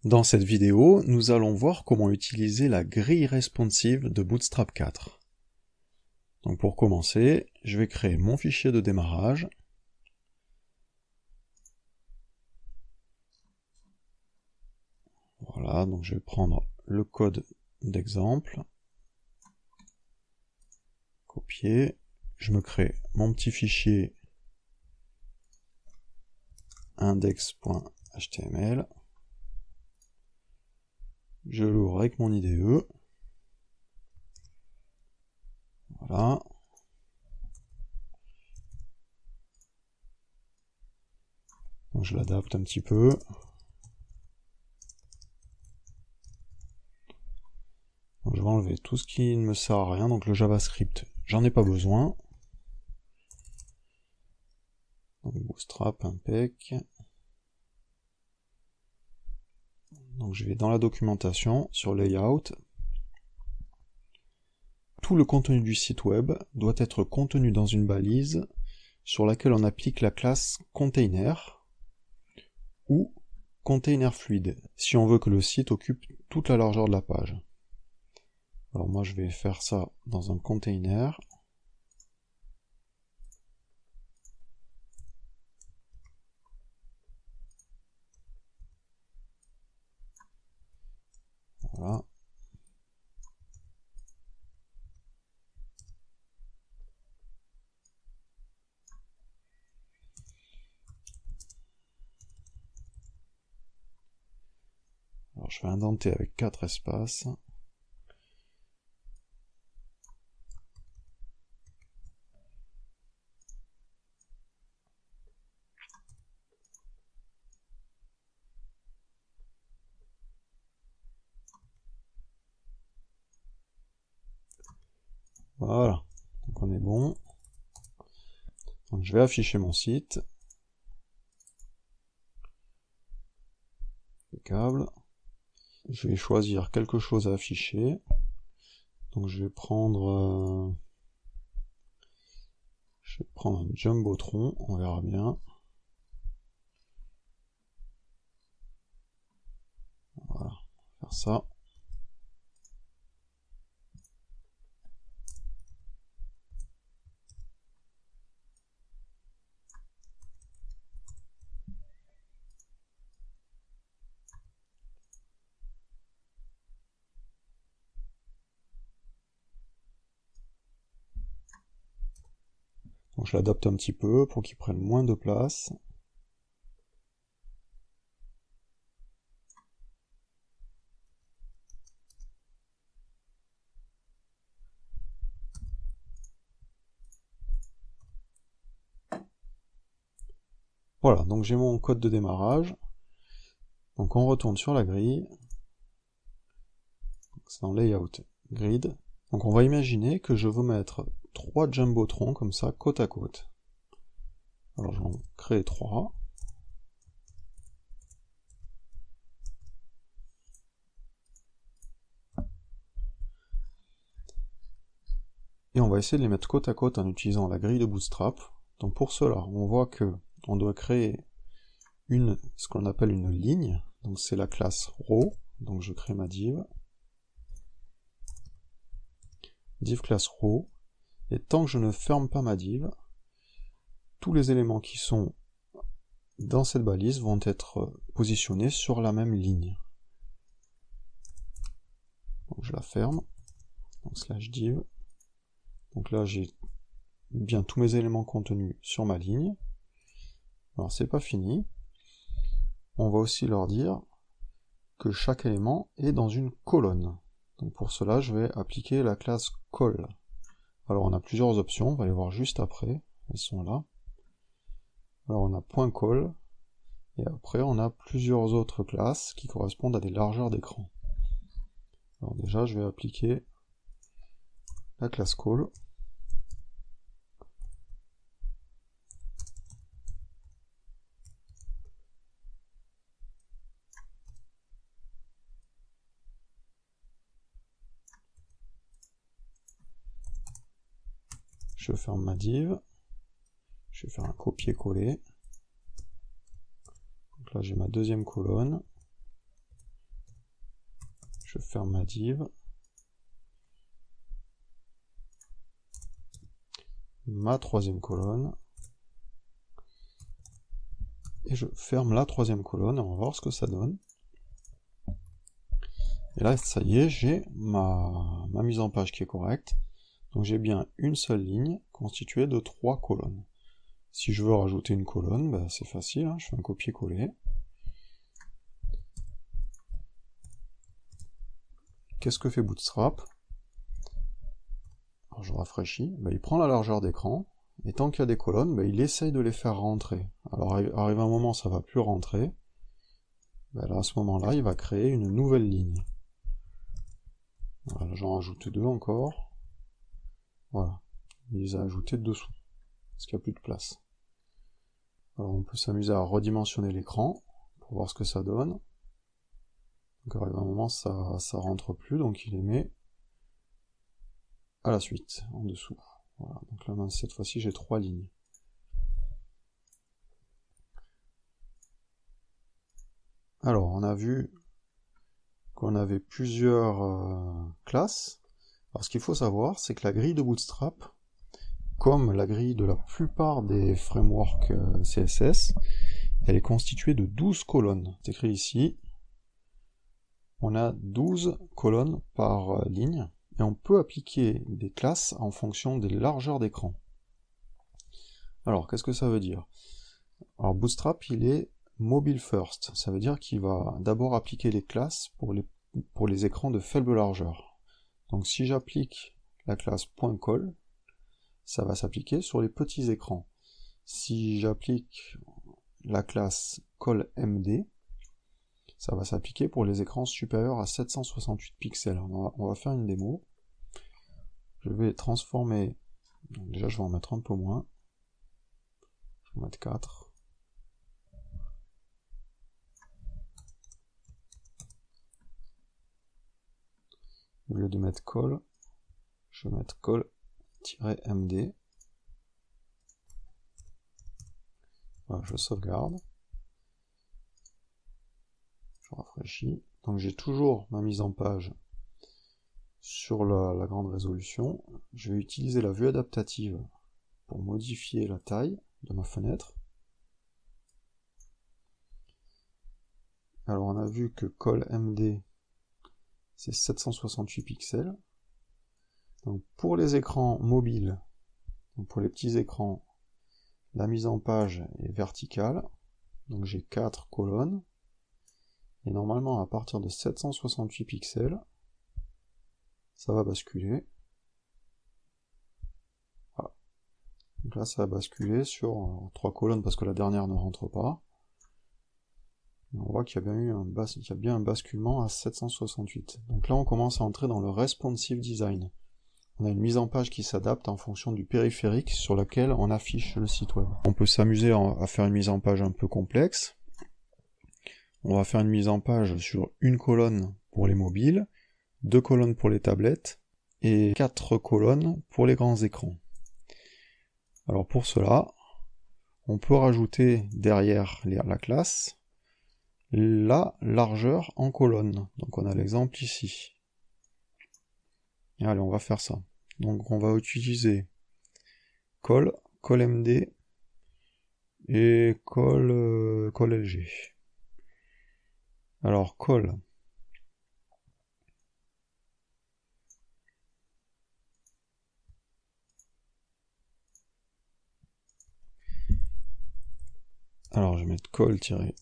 Dans cette vidéo, nous allons voir comment utiliser la grille responsive de Bootstrap 4. Donc pour commencer, je vais créer mon fichier de démarrage. Voilà, donc je vais prendre le code d'exemple, copier, je me crée mon petit fichier index.html, je l'ouvre avec mon IDE, voilà. Donc je l'adapte un petit peu. Donc je vais enlever tout ce qui ne me sert à rien, donc le JavaScript, j'en ai pas besoin. Donc Bootstrap, impec. Donc je vais dans la documentation, sur Layout. Tout le contenu du site web doit être contenu dans une balise sur laquelle on applique la classe container ou container fluide, si on veut que le site occupe toute la largeur de la page. Alors moi je vais faire ça dans un container. Voilà. Alors je vais indenter avec 4 espaces. Voilà, donc on est bon. Donc je vais afficher mon site. Impeccable. Je vais choisir quelque chose à afficher. Donc je vais prendre un Jumbotron, on verra bien. Voilà, faire ça. Donc je l'adapte un petit peu pour qu'il prenne moins de place. Voilà, donc j'ai mon code de démarrage. Donc on retourne sur la grille. C'est dans Layout, Grid. Donc on va imaginer que je veux mettre 3 Jumbotrons comme ça, côte à côte. Alors je vais en créer 3. Et on va essayer de les mettre côte à côte en utilisant la grille de Bootstrap. Donc pour cela, on voit que on doit créer ce qu'on appelle une ligne. Donc c'est la classe row. Donc je crée ma div. Div class row. Et tant que je ne ferme pas ma div, tous les éléments qui sont dans cette balise vont être positionnés sur la même ligne. Donc je la ferme. Donc slash div. Donc là j'ai bien tous mes éléments contenus sur ma ligne. Alors c'est pas fini. On va aussi leur dire que chaque élément est dans une colonne. Donc pour cela je vais appliquer la classe call. Alors on a plusieurs options, on va les voir juste après, elles sont là. Alors on a .call, et après on a plusieurs autres classes qui correspondent à des largeurs d'écran. Alors déjà je vais appliquer la classe call. Je ferme ma div, je vais faire un copier-coller. Donc là j'ai ma deuxième colonne. Je ferme ma div. Ma troisième colonne. Et je ferme la troisième colonne, et on va voir ce que ça donne. Et là, ça y est, j'ai ma mise en page qui est correcte. Donc j'ai bien une seule ligne constituée de 3 colonnes. Si je veux rajouter une colonne, ben c'est facile, hein, je fais un copier-coller. Qu'est-ce que fait Bootstrap? Alors je rafraîchis, ben il prend la largeur d'écran, et tant qu'il y a des colonnes, ben il essaye de les faire rentrer. Alors arrive un moment, ça va plus rentrer. Ben là, à ce moment-là, il va créer une nouvelle ligne. Voilà, j'en rajoute 2 encore. Voilà, il les a ajoutés dessous, parce qu'il n'y a plus de place. Alors on peut s'amuser à redimensionner l'écran, pour voir ce que ça donne. Donc arrive un moment, ça rentre plus, donc il les met à la suite, en dessous. Voilà, donc là, cette fois-ci, j'ai 3 lignes. Alors, on a vu qu'on avait plusieurs classes. Alors, ce qu'il faut savoir, c'est que la grille de Bootstrap, comme la grille de la plupart des frameworks CSS, elle est constituée de 12 colonnes. C'est écrit ici. On a 12 colonnes par ligne, et on peut appliquer des classes en fonction des largeurs d'écran. Alors, qu'est-ce que ça veut dire? Alors, Bootstrap, il est mobile first, ça veut dire qu'il va d'abord appliquer les classes pour les écrans de faible largeur. Donc si j'applique la classe .col, ça va s'appliquer sur les petits écrans. Si j'applique la classe colMD, ça va s'appliquer pour les écrans supérieurs à 768 pixels. On va faire une démo. Je vais transformer, donc déjà je vais en mettre un peu moins, je vais en mettre 4. Au lieu de mettre col, je vais mettre col-md. Voilà, je sauvegarde. Je rafraîchis. Donc j'ai toujours ma mise en page sur la grande résolution. Je vais utiliser la vue adaptative pour modifier la taille de ma fenêtre. Alors on a vu que colMD c'est 768 pixels. Donc pour les écrans mobiles, donc pour les petits écrans, la mise en page est verticale. Donc j'ai 4 colonnes. Et normalement à partir de 768 pixels, ça va basculer. Voilà. Donc là ça va basculer sur 3 colonnes parce que la dernière ne rentre pas. On voit qu'il y a bien un basculement à 768. Donc là on commence à entrer dans le responsive design. On a une mise en page qui s'adapte en fonction du périphérique sur lequel on affiche le site web. On peut s'amuser à faire une mise en page un peu complexe. On va faire une mise en page sur une colonne pour les mobiles, 2 colonnes pour les tablettes et 4 colonnes pour les grands écrans. Alors pour cela, on peut rajouter derrière la classe la largeur en colonne. Donc on a l'exemple ici. Et allez, on va faire ça. Donc on va utiliser colMD et colLG. Alors col. Alors je vais mettre col-1.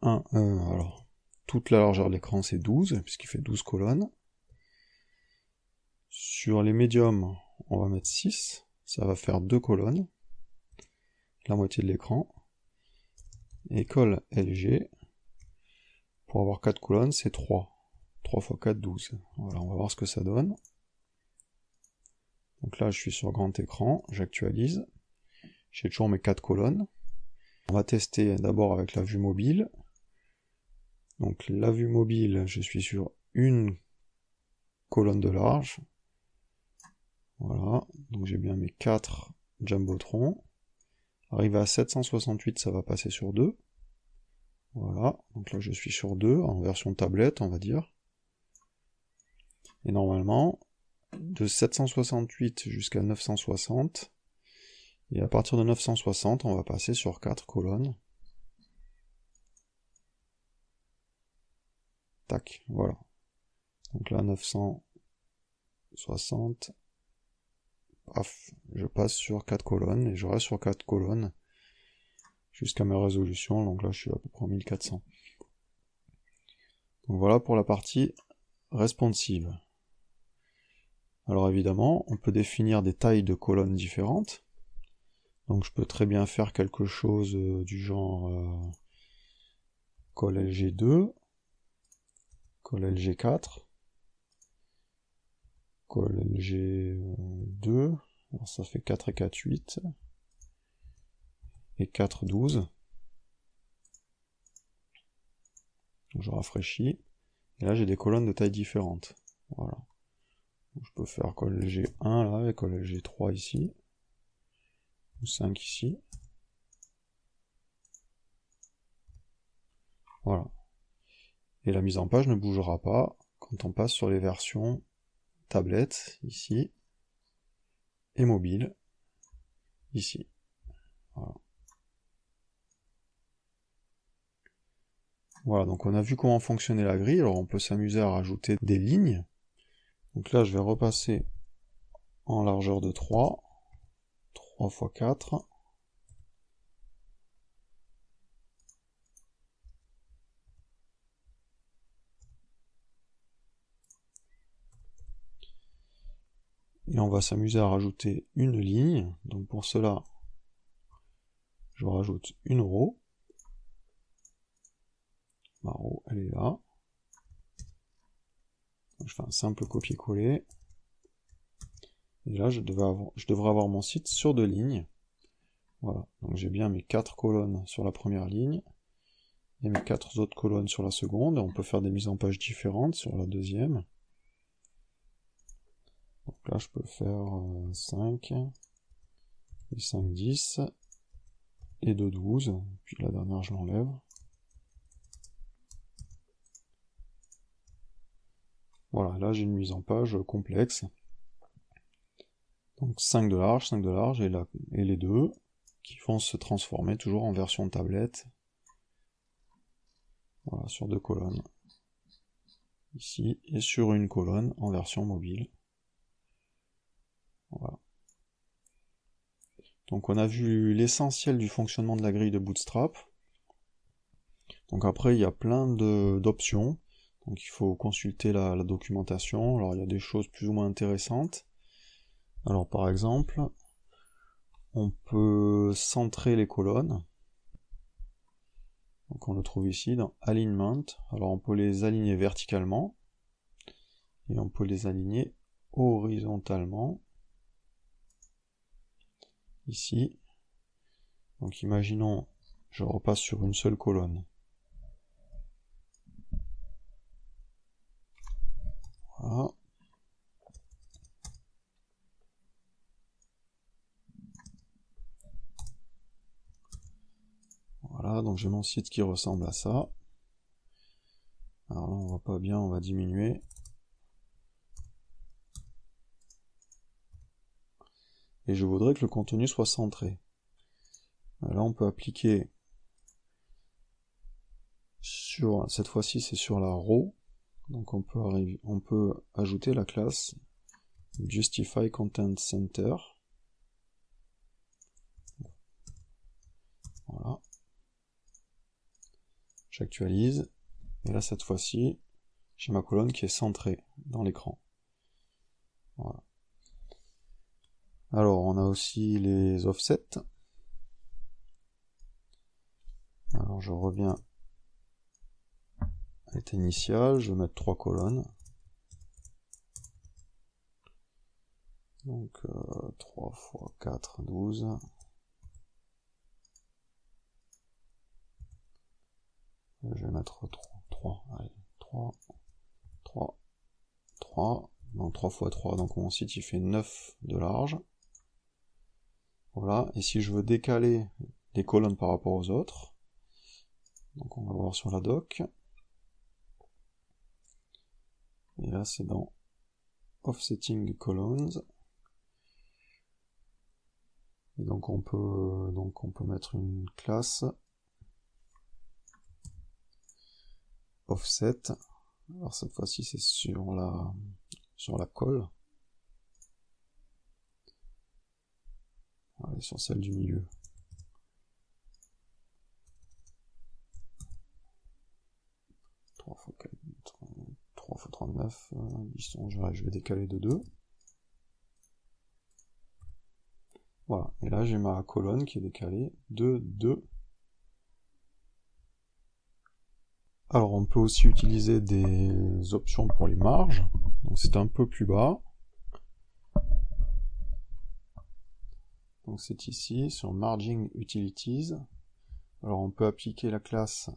Alors toute la largeur de l'écran c'est 12, puisqu'il fait 12 colonnes. Sur les médiums, on va mettre 6, ça va faire 2 colonnes, la moitié de l'écran. Et col LG, pour avoir 4 colonnes, c'est 3. 3 x 4, 12. Voilà, on va voir ce que ça donne. Donc là, je suis sur grand écran, j'actualise. J'ai toujours mes 4 colonnes. On va tester d'abord avec la vue mobile. Donc la vue mobile, je suis sur une colonne de large. Voilà, donc j'ai bien mes 4 jumbotrons. Arrivé à 768, ça va passer sur 2. Voilà, donc là je suis sur 2, en version tablette, on va dire. Et normalement, de 768 jusqu'à 960, et à partir de 960, on va passer sur 4 colonnes. Tac, voilà. Donc là, 960, paf, je passe sur 4 colonnes, et je reste sur 4 colonnes jusqu'à ma résolution, donc là je suis à peu près 1400. Donc voilà pour la partie responsive. Alors évidemment, on peut définir des tailles de colonnes différentes. Donc je peux très bien faire quelque chose du genre col LG2, col LG4, col LG2, alors ça fait 4 et 4, 8, et 4, 12. Donc je rafraîchis, et là j'ai des colonnes de tailles différentes. Voilà. Donc je peux faire col LG1 là, et col LG3 ici, ou 5 ici. Voilà. Et la mise en page ne bougera pas quand on passe sur les versions tablette, ici, et mobile, ici. Voilà. Voilà, donc on a vu comment fonctionnait la grille. Alors on peut s'amuser à rajouter des lignes. Donc là je vais repasser en largeur de 3, 3 x 4. Et on va s'amuser à rajouter une ligne. Donc pour cela, je rajoute une row. Ma row, elle est là. Donc je fais un simple copier-coller. Et là, je devrais avoir mon site sur 2 lignes. Voilà, donc j'ai bien mes 4 colonnes sur la première ligne, et mes 4 autres colonnes sur la seconde, et on peut faire des mises en page différentes sur la deuxième. Donc là, je peux faire 5, et 5, 10, et 2, 12, puis la dernière, je l'enlève. Voilà, là j'ai une mise en page complexe. Donc 5 de large, et les deux qui vont se transformer toujours en version tablette. Voilà, sur 2 colonnes. Ici, et sur une colonne en version mobile. Voilà. Donc on a vu l'essentiel du fonctionnement de la grille de Bootstrap. Donc après, il y a plein d'options. Donc il faut consulter la documentation. Alors il y a des choses plus ou moins intéressantes. Alors par exemple, on peut centrer les colonnes. Donc on le trouve ici dans Alignment. Alors on peut les aligner verticalement. Et on peut les aligner horizontalement. Ici. Donc imaginons, je repasse sur une seule colonne. Voilà. Voilà, donc j'ai mon site qui ressemble à ça. Alors là on voit pas bien, on va diminuer. Et je voudrais que le contenu soit centré. Là on peut appliquer sur, cette fois-ci c'est sur la row, donc on peut ajouter la classe Justify Content Center. Voilà. J'actualise, et là cette fois-ci, j'ai ma colonne qui est centrée dans l'écran. Voilà. Alors on a aussi les offsets. Alors je reviens à l'état initial, je vais mettre 3 colonnes. Donc 3 x 4, 12. Je vais mettre 3, allez, 3, 3, 3, donc 3 x 3, donc mon site il fait 9 de large. Voilà, et si je veux décaler les colonnes par rapport aux autres, donc on va voir sur la doc, et là c'est dans offsetting columns. Et donc on peut mettre une classe offset. Alors cette fois-ci c'est sur la colle. Allez, sur celle du milieu. X 39, je vais décaler de 2. Voilà, et là j'ai ma colonne qui est décalée de 2. Alors on peut aussi utiliser des options pour les marges, donc c'est un peu plus bas. Donc c'est ici, sur Margin Utilities. Alors on peut appliquer la classe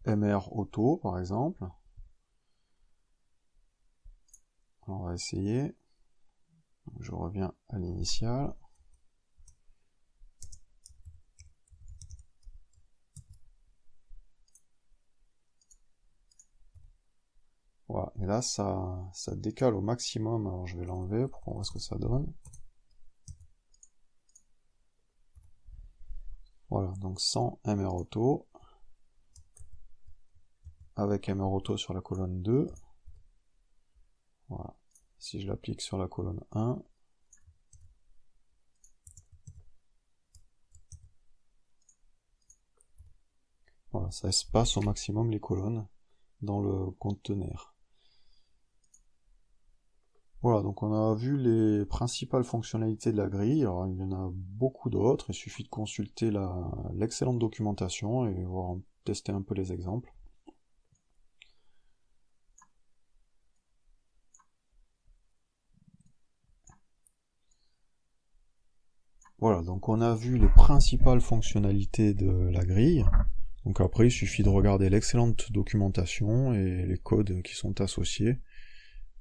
MR Auto par exemple. Alors, on va essayer. Donc, je reviens à l'initial. Voilà, et là ça décale au maximum. Alors je vais l'enlever pour qu'on voit ce que ça donne. Voilà, donc sans MR Auto, avec MR Auto sur la colonne 2, voilà. Si je l'applique sur la colonne 1, voilà, ça espace au maximum les colonnes dans le conteneur. Voilà, donc on a vu les principales fonctionnalités de la grille. Alors il y en a beaucoup d'autres, il suffit de consulter l'excellente documentation et voir, tester un peu les exemples. Voilà, donc on a vu les principales fonctionnalités de la grille. Donc après il suffit de regarder l'excellente documentation et les codes qui sont associés,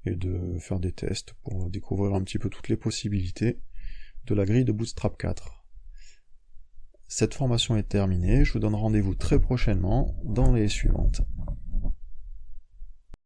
et de faire des tests pour découvrir un petit peu toutes les possibilités de la grille de Bootstrap 4. Cette formation est terminée, je vous donne rendez-vous très prochainement dans les suivantes.